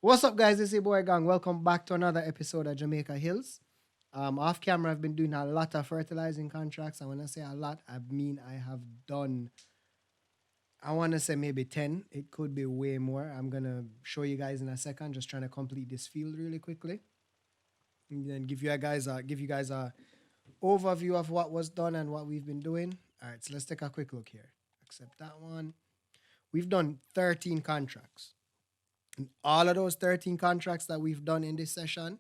What's up, guys? This is your boy Gang. Welcome back to another episode of Jamaica Hills. Off camera, I've been doing a lot of fertilizing contracts. And when I say a lot, I mean I have done, I want to say maybe 10. It could be way more. I'm going to show you guys in a second, just trying to complete this field really quickly. And then give you guys a overview of what was done and what we've been doing. All right, so let's take a quick look here. Accept that one. We've done 13 contracts. And all of those 13 contracts that we've done in this session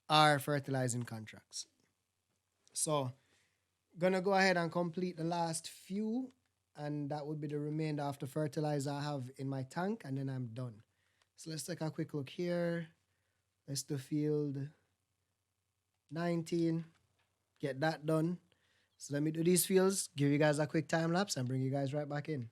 are fertilizing contracts. So, gonna go ahead and complete the last few, and that would be the remainder of the fertilizer I have in my tank, and then I'm done. So let's take a quick look here. Let's do field 19. Get that done. So let me do these fields, give you guys a quick time lapse, and bring you guys right back in.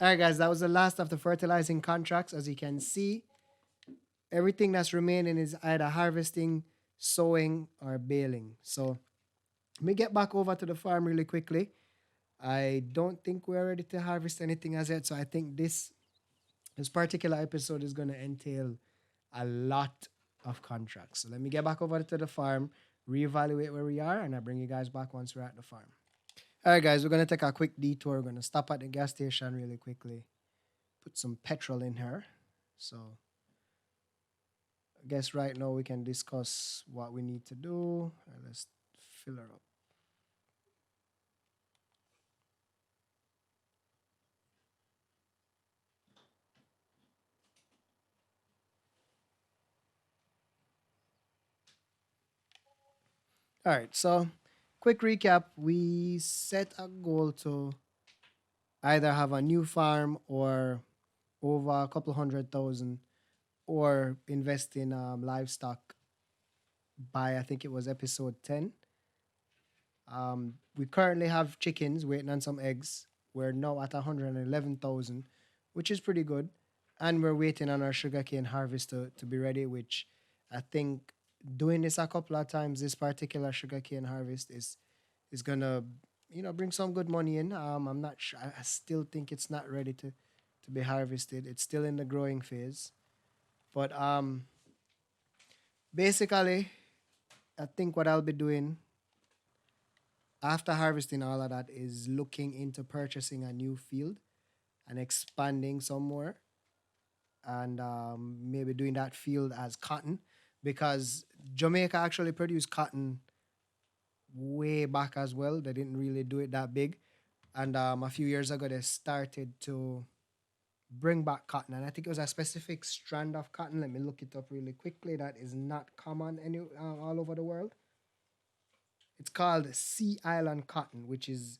All right, guys, that was the last of the fertilizing contracts. As you can see, everything that's remaining is either harvesting, sowing, or baling. So let me get back over to the farm really quickly. I don't think we're ready to harvest anything as yet. So I think this particular episode is going to entail a lot of contracts. So let me get back over to the farm, reevaluate where we are, and I'll bring you guys back once we're at the farm. All right, guys, we're going to take a quick detour. We're going to stop at the gas station really quickly, put some petrol in her. So I guess right now we can discuss what we need to do. Let's fill her up. All right, so quick recap. We set a goal to either have a new farm or over a couple 100,000 or invest in livestock by, I think it was episode 10. We currently have chickens waiting on some eggs. We're now at 111,000, which is pretty good. And we're waiting on our sugarcane harvest to be ready, which I think doing this a couple of times, this particular sugarcane harvest is gonna, bring some good money in. I'm not sure. I still think it's not ready to be harvested. It's still in the growing phase. But basically, I think what I'll be doing after harvesting all of that is looking into purchasing a new field and expanding some more, and maybe doing that field as cotton, because Jamaica actually produced cotton way back as well. They didn't really do it that big. And a few years ago, they started to bring back cotton. And I think it was a specific strand of cotton. Let me look it up really quickly. That is not common all over the world. It's called Sea Island cotton, which is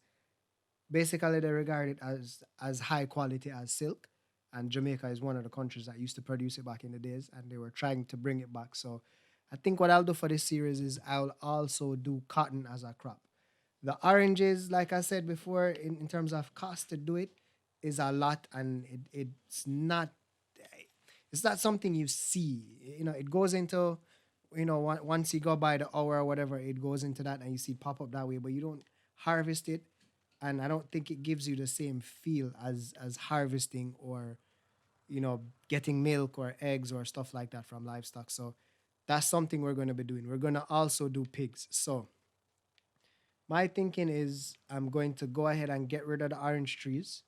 basically they regard it as high quality as silk. And Jamaica is one of the countries that used to produce it back in the days, and they were trying to bring it back. So I think what I'll do for this series is I'll also do cotton as a crop. The oranges, like I said before, in terms of cost to do it, is a lot, and it's not something you see. It goes into, once you go by the hour or whatever, it goes into that, and you see it pop up that way, but you don't harvest it, and I don't think it gives you the same feel as harvesting or getting milk or eggs or stuff like that from livestock. So that's something we're going to be doing. We're going to also do pigs. So my thinking is I'm going to go ahead and get rid of the orange trees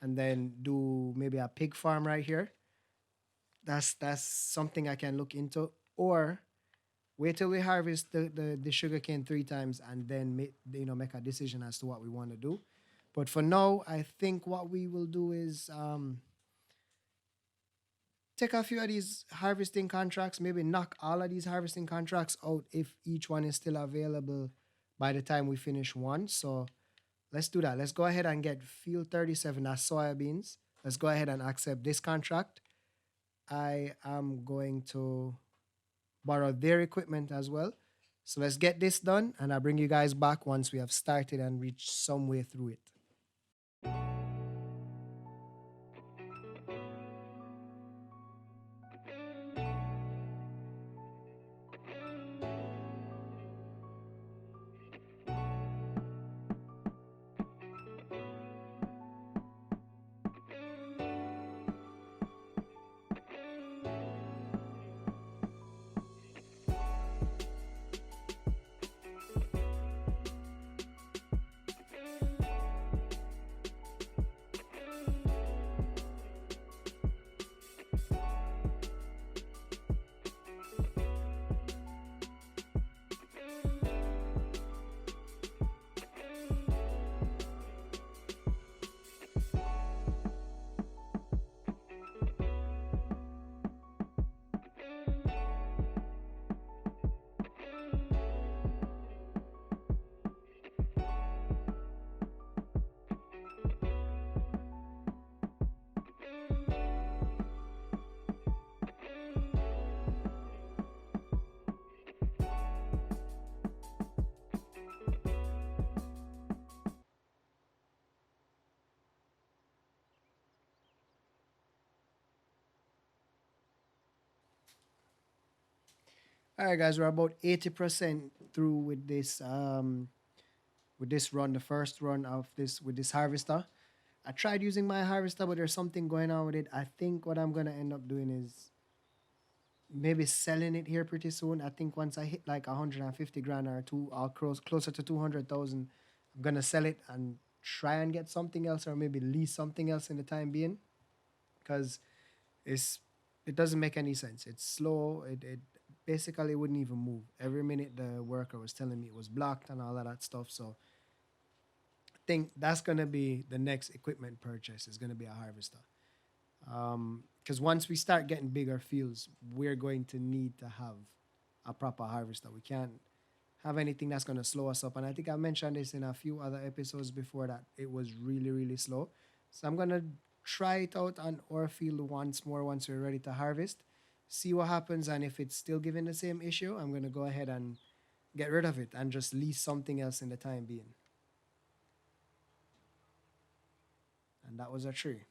and then do maybe a pig farm right here. That's something I can look into. Or wait till we harvest the sugar cane three times and then make a decision as to what we want to do. But for now, I think what we will do is take a few of these harvesting contracts, maybe knock all of these harvesting contracts out if each one is still available by the time we finish one. So let's do that. Let's go ahead and get field 37, that's soybeans. Let's go ahead and accept this contract. I am going to borrow their equipment as well. So let's get this done, and I'll bring you guys back once we have started and reached some way through it. All right, guys, we're about 80% through with this run, the first run of this with this harvester. I tried using my harvester, but there's something going on with it. I think what I'm gonna end up doing is maybe selling it here pretty soon. I think once I hit like 150 grand or two, I'll closer to 200,000. I'm gonna sell it and try and get something else, or maybe lease something else in the time being, because it's it doesn't make any sense. It's slow. It basically wouldn't even move. Every minute the worker was telling me it was blocked and all of that stuff. So I think that's gonna be the next equipment purchase. Is gonna be a harvester. Because once we start getting bigger fields, we're going to need to have a proper harvester. We can't have anything that's going to slow us up. And I think I mentioned this in a few other episodes before that it was really, really slow. So I'm going to try it out on our field once more once we're ready to harvest, see what happens. And if it's still giving the same issue, I'm going to go ahead and get rid of it and just lease something else in the time being. And that was a tree.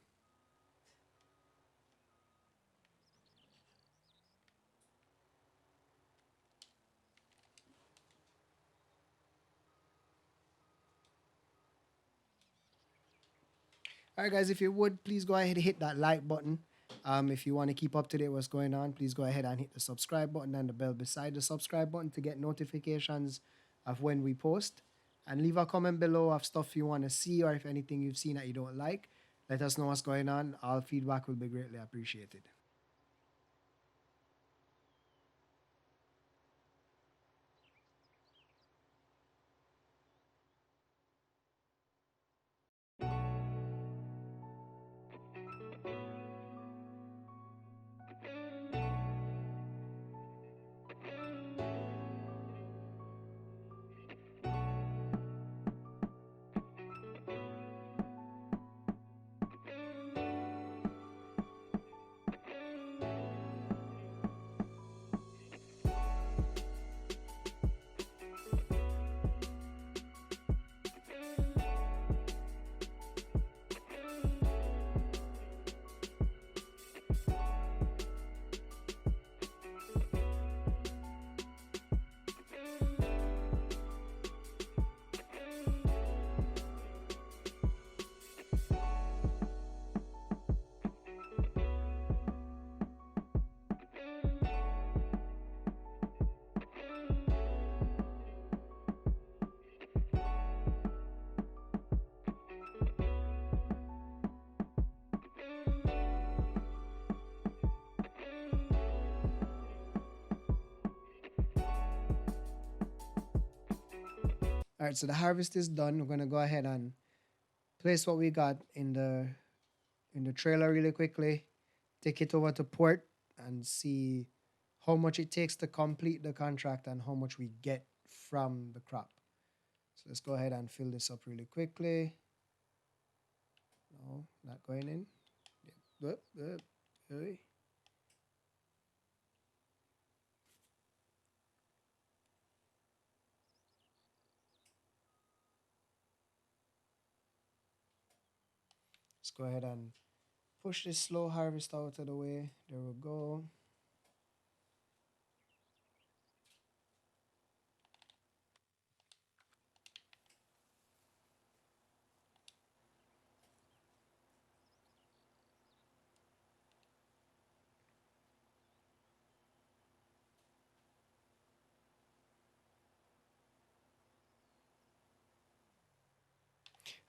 All right, guys, if you would, please go ahead and hit that like button. If you want to keep up to date what's going on, please go ahead and hit the subscribe button and the bell beside the subscribe button to get notifications of when we post. And leave a comment below of stuff you want to see, or if anything you've seen that you don't like. Let us know what's going on. All feedback will be greatly appreciated. All right, so the harvest is done. We're gonna go ahead and place what we got in the trailer really quickly. Take it over to port and see how much it takes to complete the contract and how much we get from the crop. So let's go ahead and fill this up really quickly. No, not going in. Yep, yep, yep. Let's go ahead and push this slow harvest out of the way. There we go.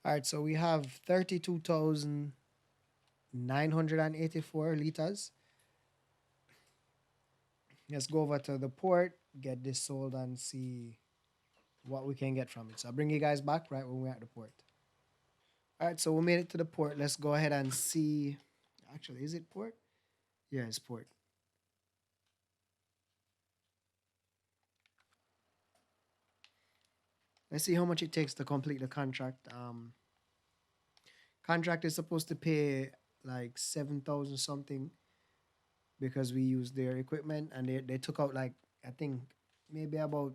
All right, so we have 32,984 liters. Let's go over to the port, get this sold, and see what we can get from it. So I'll bring you guys back right when we're at the port. All right, so we made it to the port. Let's go ahead and see. Actually, is it port? Yeah, it's port. Let's see how much it takes to complete the contract. Contract is supposed to pay like 7,000 something because we used their equipment, and they took out like, I think maybe about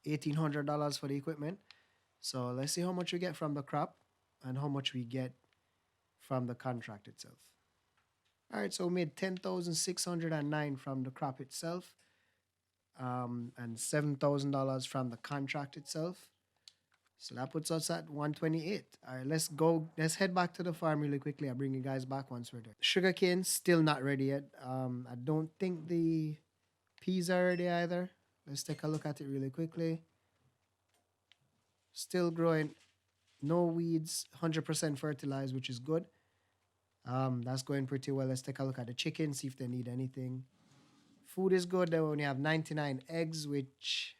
$1,800 for the equipment. So let's see how much we get from the crop and how much we get from the contract itself. All right, so we made 10,609 from the crop itself, and $7,000 from the contract itself. So that puts us at 128. All right, let's go. Let's head back to the farm really quickly. I'll bring you guys back once we're there. Sugarcane still not ready yet. I don't think the peas are ready either. Let's take a look at it really quickly. Still growing, no weeds, 100% fertilized, which is good. That's going pretty well. Let's take a look at the chicken, see if they need anything. Food is good. They only have 99 eggs, which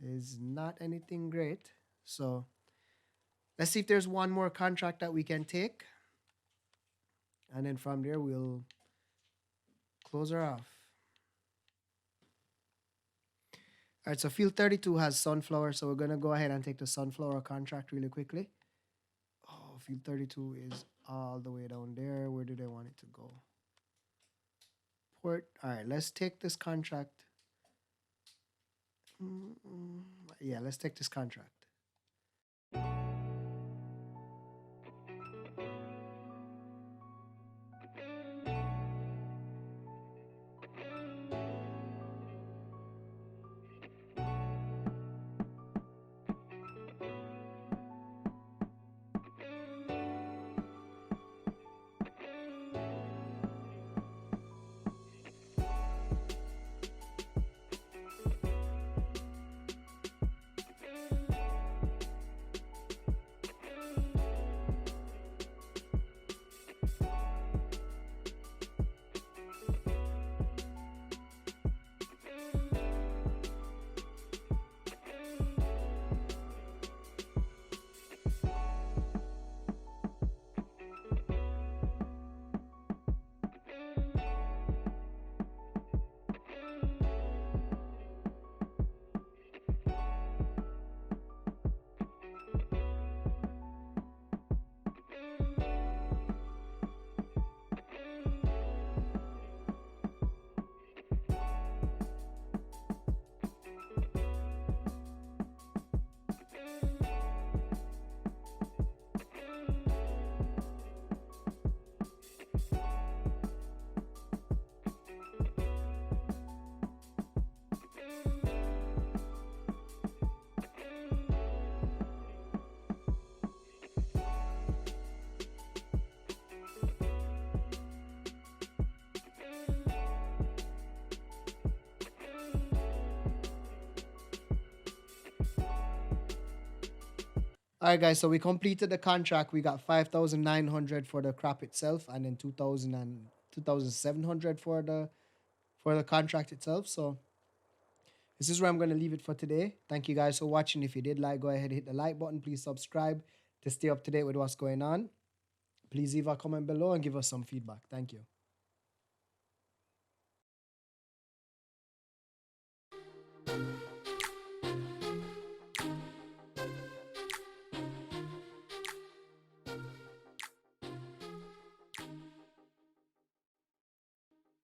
is not anything great. So let's see if there's one more contract that we can take. And then from there, we'll close her off. All right, so field 32 has sunflower. So we're going to go ahead and take the sunflower contract really quickly. Oh, field 32 is all the way down there. Where do they want it to go? Port. All right, let's take this contract. Yeah, let's take this contract. All right, guys. So we completed the contract. We got 5,900 for the crop itself, and then 2,700 for the contract itself. So This is where I'm going to leave it for today. Thank you guys for watching. If you did like, go ahead and hit the like button. Please subscribe to stay up to date with what's going on. Please leave a comment below and give us some feedback. Thank you.